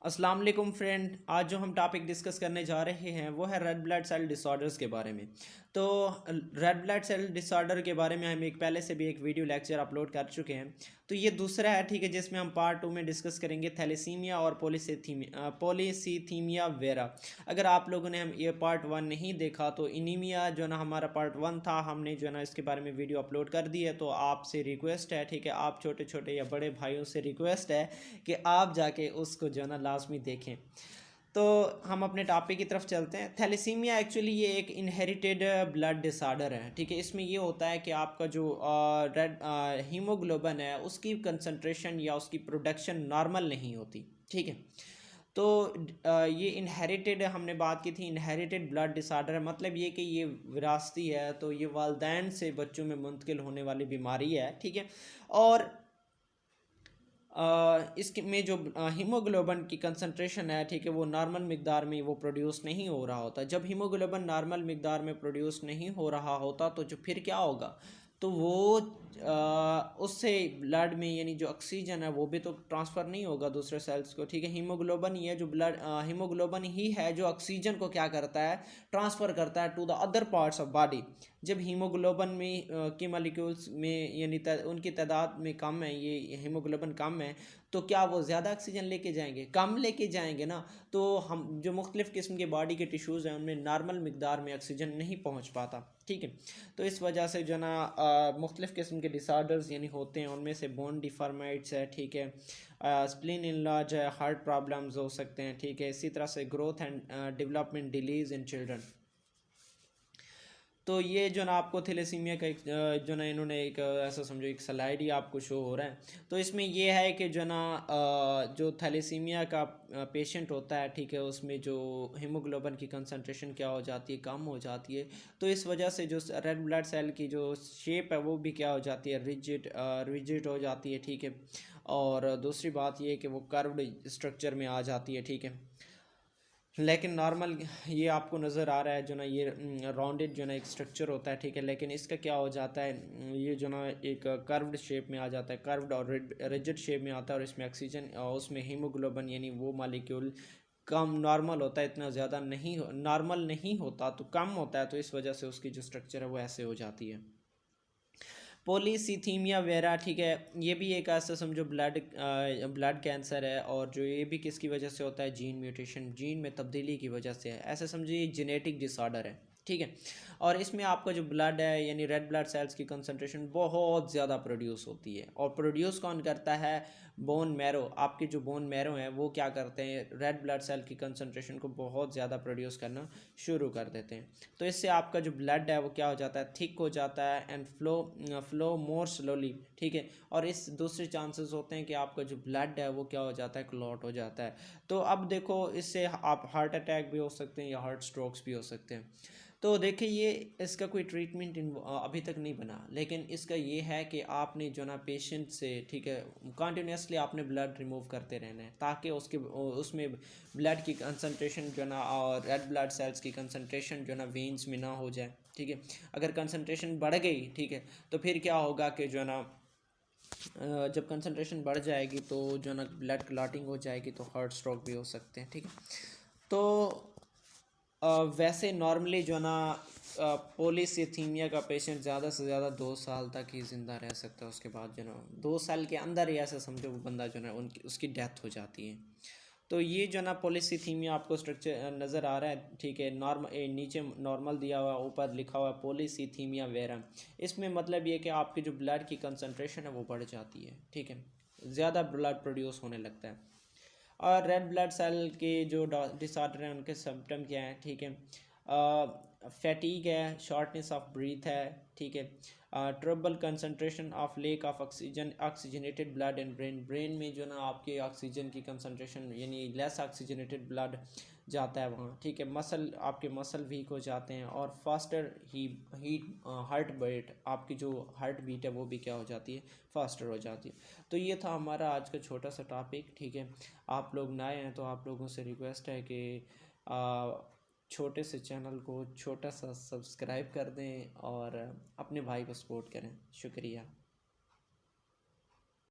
अस्सलाम वालेकुम फ्रेंड। आज जो हम टॉपिक डिस्कस करने जा रहे हैं वो है रेड ब्लड सेल डिसऑर्डर्स के बारे में। तो रेड ब्लड सेल डिसऑर्डर के बारे में हम पहले से भी एक वीडियो लेक्चर अपलोड कर चुके हैं। तो ये दूसरा है, ठीक है, जिसमें हम पार्ट 2 में डिस्कस करेंगे थैलेसीमिया और पॉलीसीथीमिया वेरा। अगर आप लोगों ने हम ये पार्ट 1 नहीं देखा तो इनीमिया जो ना हमारा पार्ट 1 था, हमने जो ना इसके बारे में वीडियो अपलोड कर दी है। तो आपसे रिक्वेस्ट है, ठीक है, आप छोटे छोटे या बड़े भाइयों से रिक्वेस्ट है कि आप जाके उसको जो ना लाजमी देखें। तो हम अपने टॉपिक की तरफ चलते हैं। थैलेसीमिया एक्चुअली ये एक इनहेरिटेड ब्लड डिसऑर्डर है, ठीक है। इसमें ये होता है कि आपका जो रेड हीमोग्लोबिन है उसकी कंसंट्रेशन या उसकी प्रोडक्शन नॉर्मल नहीं होती, ठीक है। तो ये इनहेरिटेड, हमने बात की थी इनहेरिटेड ब्लड डिसऑर्डर है, मतलब ये कि ये विरासती है। तो ये वालिदैन से बच्चों में मुंतकिल होने वाली बीमारी है, ठीक है। और इसके में जो हीमोग्लोबिन की कंसंट्रेशन है, ठीक है, वो नॉर्मल मिकदार में वो प्रोड्यूस नहीं हो रहा होता। जब हीमोग्लोबिन नॉर्मल मिकदार में प्रोड्यूस नहीं हो रहा होता तो जो फिर क्या होगा, तो वो उससे ब्लड में यानी जो ऑक्सीजन है वो भी तो ट्रांसफ़र नहीं होगा दूसरे सेल्स को, ठीक है। हीमोग्लोबिन ही है जो ब्लड हीमोग्लोबिन ही है जो ऑक्सीजन को क्या करता है, ट्रांसफ़र करता है to the other parts of body. जब हीमोग्लोबिन में के मॉलिक्यूल्स में यानी उनकी तादाद में कम है, ये हीमोग्लोबिन कम है, तो क्या वो ज़्यादा ऑक्सीजन लेके जाएंगे? कम लेके जाएंगे ना। तो हम जो मुख्तलिफ़ किस्म के बॉडी के टिश्यूज़ हैं उनमें नॉर्मल मिकदार में ऑक्सीजन नहीं पहुंच पाता, ठीक है। तो इस वजह से जो ना मुख्तलिफ़ किस्म के डिसऑर्डर्स यानी होते हैं, उनमें से बोन डिफॉर्मेट्स है, ठीक है, स्प्लीन इनलार्ज है, हार्ट प्रॉब्लम्स हो सकते हैं, ठीक है। इसी तरह से growth and development delays in children. तो ये जो ना आपको थैलेसीमिया का एक जो ना इन्होंने एक ऐसा समझो एक स्लाइड ही आपको शो हो रहा है। तो इसमें ये है कि जो ना जो थैलेसीमिया का पेशेंट होता है, ठीक है, उसमें जो हीमोग्लोबिन की कंसंट्रेशन क्या हो जाती है, कम हो जाती है। तो इस वजह से जो रेड ब्लड सेल की जो शेप है वो भी क्या हो जाती है, रिजिड हो जाती है, ठीक है। और दूसरी बात ये है कि वो कर्व्ड स्ट्रक्चर में आ जाती है, ठीक है। लेकिन नॉर्मल ये आपको नज़र आ रहा है जो ना ये राउंडेड जो ना एक स्ट्रक्चर होता है, ठीक है। लेकिन इसका क्या हो जाता है, ये जो ना एक कर्व्ड शेप में आ जाता है, कर्व्ड और रिजिड शेप में आता है। और इसमें ऑक्सीजन उसमें हीमोग्लोबिन यानी वो मालिक्यूल कम नॉर्मल होता है, इतना ज़्यादा नहीं नॉर्मल नहीं होता, तो कम होता है। तो इस वजह से उसकी जो स्ट्रक्चर है वो ऐसे हो जाती है। पॉलीसीथीमिया वेरा, ठीक है, ये भी एक ऐसा समझो ब्लड कैंसर है। और जो ये भी किसकी वजह से होता है, जीन म्यूटेशन, जीन में तब्दीली की वजह से है। ऐसा समझिए जेनेटिक डिसऑर्डर है, ठीक है। और इसमें आपका जो ब्लड है यानी रेड ब्लड सेल्स की कंसंट्रेशन बहुत ज़्यादा प्रोड्यूस होती है। और प्रोड्यूस कौन करता है, बोन मैरो। आपके जो बोन मैरो हैं वो क्या करते हैं, रेड ब्लड सेल की कंसंट्रेशन को बहुत ज़्यादा प्रोड्यूस करना शुरू कर देते हैं। तो इससे आपका जो ब्लड है वो क्या हो जाता है, थिक हो जाता है एंड फ्लो मोर स्लोली, ठीक है। और इस दूसरे चांसेस होते हैं कि आपका जो ब्लड है वो क्या हो जाता है, क्लॉट हो जाता है। तो अब देखो, इससे आप हार्ट अटैक भी हो सकते हैं या हार्ट स्ट्रोक्स भी हो सकते हैं। तो देखिए, ये इसका कोई ट्रीटमेंट अभी तक नहीं बना। लेकिन इसका ये है कि आपने जो ना पेशेंट से, ठीक है, कंटिन्यूसली आपने ब्लड रिमूव करते रहना है ताकि उसके उसमें ब्लड की कंसंट्रेशन जो ना और रेड ब्लड सेल्स की कंसंट्रेशन जो ना वेन्स में ना हो जाए, ठीक है। अगर कंसंट्रेशन बढ़ गई, ठीक है, तो फिर क्या होगा कि जो ना जब कंसंट्रेशन बढ़ जाएगी तो जो ना ब्लड क्लॉटिंग हो जाएगी, तो हार्ट स्ट्रोक भी हो सकते हैं, ठीक है। तो वैसे नॉर्मली जो ना पॉलीसीथीमिया का पेशेंट ज़्यादा से ज़्यादा 2 साल तक ही ज़िंदा रह सकता है। उसके बाद जो ना 2 साल के अंदर ही ऐसा समझो वो बंदा जो ना उनकी उसकी डेथ हो जाती है। तो ये जो ना पॉलीसीथीमिया आपको स्ट्रक्चर नज़र आ रहा है, ठीक है। नीचे नॉर्मल दिया हुआ, ऊपर लिखा हुआ है पॉलीसीथीमिया वेरा। इसमें मतलब ये कि आपकी जो ब्लड की कंसंट्रेशन है वो बढ़ जाती है, ठीक है, ज़्यादा ब्लड प्रोड्यूस होने लगता है। और रेड ब्लड सेल के जो डिसऑर्डर हैं उनके सिम्टम क्या हैं, ठीक है। फैटीग है, शॉर्टनेस ऑफ ब्रीथ है, ठीक है। Trouble concentration of lake of oxygenated blood in brain में जो ना आपके ऑक्सीजन की कंसंट्रेशन यानी लेस ऑक्सीजनेटेड ब्लड जाता है वहाँ, ठीक है। आपके मसल वीक हो जाते हैं। और फास्टर हार्ट बीट, आपकी जो हार्ट बीट है वो भी क्या हो जाती है, फास्टर हो जाती है। तो ये था हमारा आज का छोटा सा टॉपिक, ठीक है। आप लोग नए हैं तो आप लोगों से रिक्वेस्ट है कि छोटे से चैनल को छोटा सा सब्सक्राइब कर दें और अपने भाई को सपोर्ट करें। शुक्रिया।